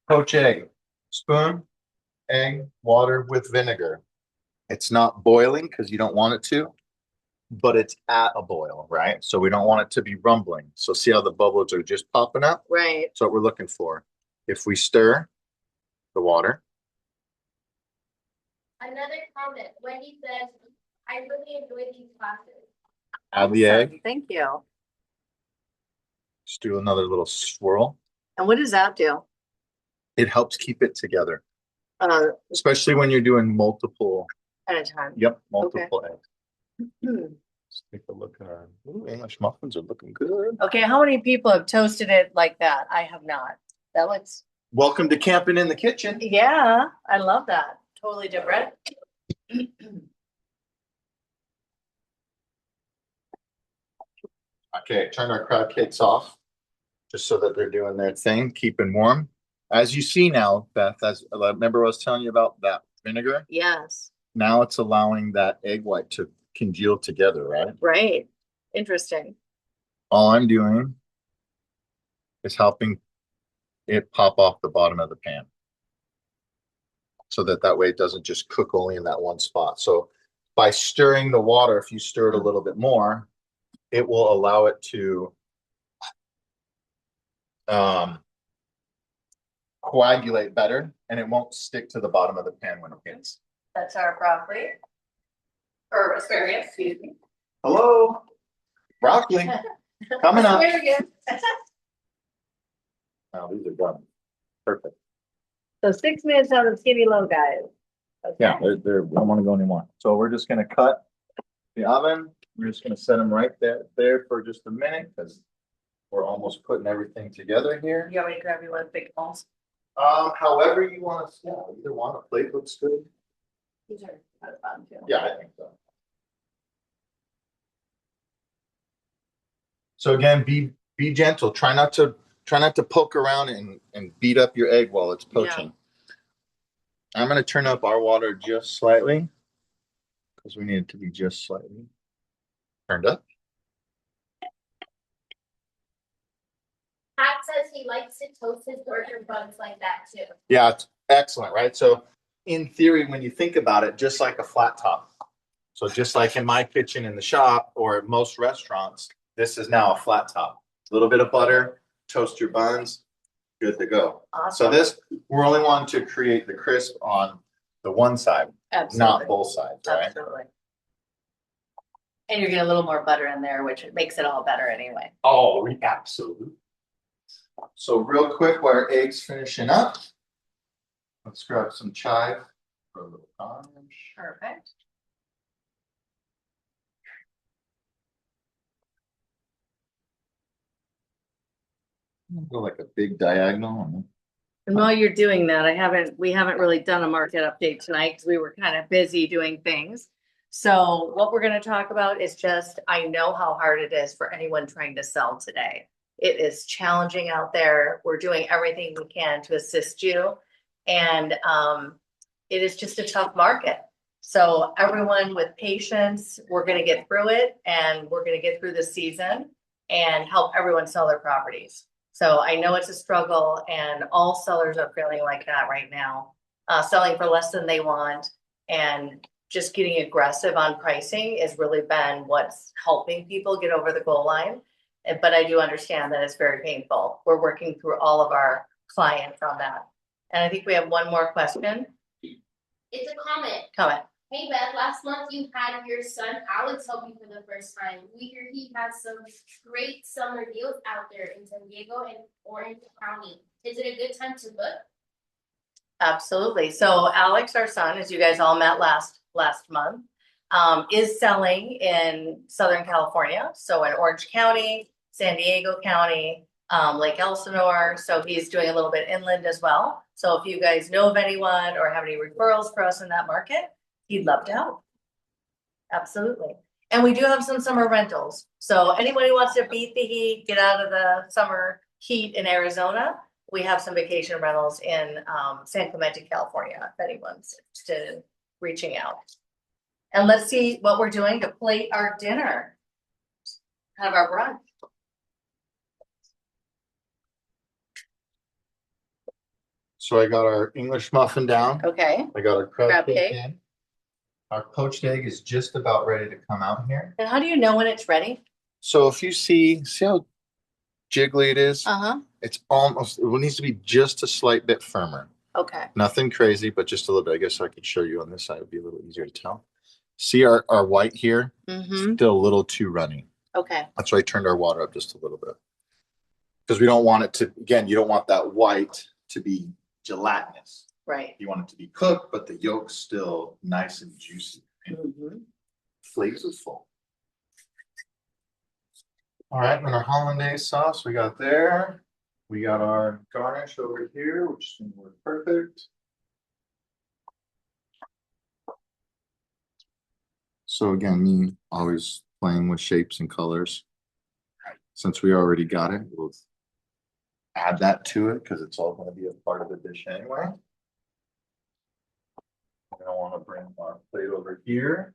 Poach egg, spoon, egg, water with vinegar. It's not boiling because you don't want it to, but it's at a boil, right? So we don't want it to be rumbling. So see how the bubbles are just popping up? Right. That's what we're looking for. If we stir the water. Another comment. Wendy says, I really enjoy these classes. Add the egg. Thank you. Just do another little swirl. And what does that do? It helps keep it together, At especially when you're doing multiple. a time. Yep, multiple eggs. Hmm. Let's take a look at our English muffins are looking good. Okay, how many people have toasted it like that? I have not. That looks. Welcome to camping in the kitchen. Yeah, I love that. Totally different. Okay, turn our crab cakes off just so that they're doing their thing, keeping warm. As you see now, Beth, as remember I was telling you about that vinegar? Yes. Now it's allowing that egg white to congeal together, right? Right. Interesting. All I'm doing is helping it pop off the bottom of the pan. So that way it doesn't just cook only in that one spot. So by stirring the water, if you stir it a little bit more, it will allow it to coagulate better, and it won't stick to the bottom of the pan when it hits. That's our broccoli. Or asparagus, excuse me. Hello, broccoli coming up. Asparagus. Oh, these are done. Perfect. So 6 minutes on the skinny low, guys. Okay. Yeah, they're I don't want to go anymore. So we're just gonna cut the oven. We're just gonna set them right there for just a minute because we're almost putting everything together here. You want me to grab you one of the big bowls? However you want to, yeah, either one. A plate looks good. These are kind of fun too. Yeah, I think so. So again, be gentle. Try not to poke around and beat up your egg while it's poaching. I'm going to turn up our water just slightly because we need it to be just slightly turned up. Pat says he likes to toast his burger buns like that too. Yeah, it's excellent, right? So in theory, when you think about it, just like a flat top. So just like in my kitchen in the shop or at most restaurants, this is now a flat top. A little bit of butter, toast your buns, good to go. Awesome. So this, we're only wanting to create the crisp on the one side, Absolutely. not both sides, right? Absolutely. And you're getting a little more butter in there, which makes it all better anyway. Oh, absolutely. So real quick, while our eggs finishing up, let's grab some chive for a little garnish. Perfect. Go like a big diagonal. And while you're doing that, we haven't really done a market update tonight because we were kind of busy doing things. So what we're going to talk about is just, I know how hard it is for anyone trying to sell today. It is challenging out there. We're doing everything we can to assist you. And it is just a tough market. So everyone with patience, we're going to get through it and we're going to get through the season and help everyone sell their properties. So I know it's a struggle and all sellers are feeling like that right now, selling for less than they want and just getting aggressive on pricing has really been what's helping people get over the goal line. But I do understand that it's very painful. We're working through all of our clients on that. And I think we have one more question. It's a comment. Comment. Hey Beth, last month you had your son Alex help you for the first time. We hear he has some great summer deals out there in San Diego and Orange County. Is it a good time to book? Absolutely. So Alex, our son, as you guys all met last month, is selling in Southern California. So in Orange County, San Diego County, Lake Elsinore. So he's doing a little bit inland as well. So if you guys know of anyone or have any referrals for us in that market, he'd love to help. Absolutely. And we do have some summer rentals. So anyone who wants to beat the heat, get out of the summer heat in Arizona, we have some vacation rentals in San Clemente, California, if anyone's interested in reaching out. And let's see what we're doing to plate our dinner. Kind of our brunch. So I got our English muffin down. Okay. I got our crab Crab cake cake. in. Our poached egg is just about ready to come out here. And how do you know when it's ready? So if you see how jiggly it is? Uh-huh. It's almost, it needs to be just a slight bit firmer. Okay. Nothing crazy, but just a little bit. I guess I could show you on this side. It would be a little easier to tell. See our white here? Mm-hmm. Still a little too runny. Okay. That's why I turned our water up just a little bit. Because we don't want it to, again, you don't want that white to be gelatinous. Right. You want it to be cooked, but the yolk's still nice and juicy. Mm-hmm. Flavorful. All right, and our hollandaise sauce we got there. We got our garnish over here, which is going to work perfect. So again, me always playing with shapes and colors. Since we already got it, we'll add that to it because it's all going to be a part of the dish anyway. I want to bring our plate over here.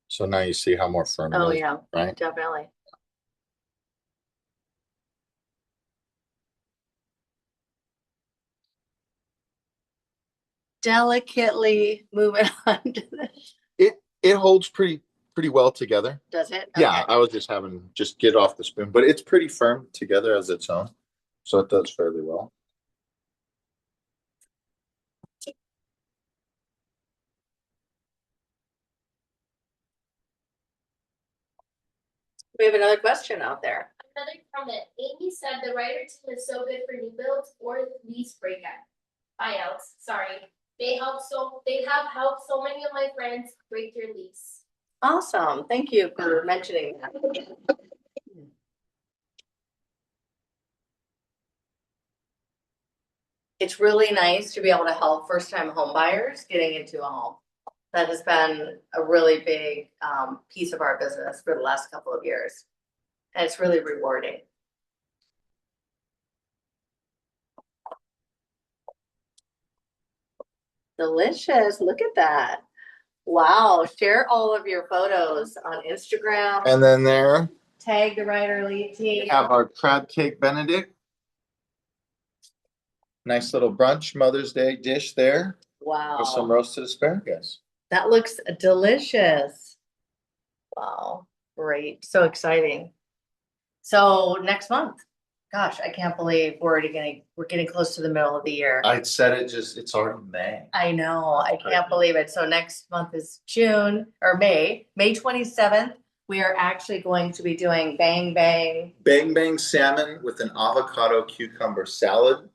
So now you see how more firm it is. Oh yeah, right? definitely. Delicately moving on to this. It holds pretty well together. Does it? Yeah, Okay. I was just having get off the spoon, but it's pretty firm together as its own. So it does fairly well. We have another question out there. Another comment. Amy said the writer team is so good for new builds or lease buyouts. Sorry. They have helped so many of my friends break their lease. Awesome. Thank you for mentioning that. It's really nice to be able to help first-time home buyers getting into a home. That has been a really big piece of our business for the last couple of years. And it's really rewarding. Delicious. Look at that. Wow. Share all of your photos on Instagram. And then there, Tag the Writer Lead team. we have our Crab Cake Benedict. Nice little brunch Mother's Day dish there. Wow. With some roasted asparagus. That looks delicious. Wow. Great. So exciting. So next month. Gosh, I can't believe we're getting close to the middle of the year. I said it's already May. I know. I can't believe it. So next month is June or May 27th. We are actually going to be doing Bang Bang salmon with an avocado cucumber salad.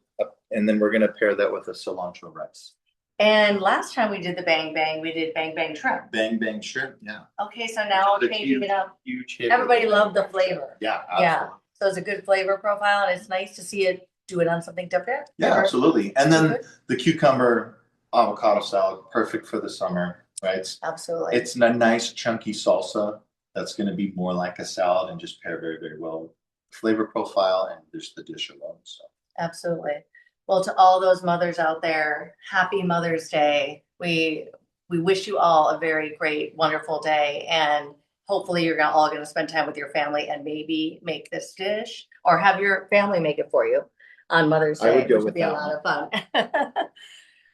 And then we're going to pair that with a cilantro rice. And last time we did the Bang, we did Bang shrimp. Bang shrimp, yeah. Okay, so now changing it up. Huge hit. Everybody loved the flavor. Yeah, absolutely. Yeah. So it's a good flavor profile, and it's nice to see it do it on something different. Yeah, absolutely. And then the cucumber avocado salad, perfect for the summer, right? Absolutely. It's a nice chunky salsa that's going to be more like a salad and just pair very well with flavor profile and just the dish alone. So absolutely. Well, to all those mothers out there, happy Mother's Day. We wish you all a very great, wonderful day, and hopefully you're all going to spend time with your family and maybe make this dish or have your family make it for you on Mother's Day. I would go which with be a lot of fun.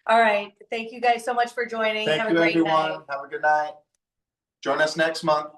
All right. Thank you guys so much for joining. Thank you, everyone. Have a good night. Join us next month.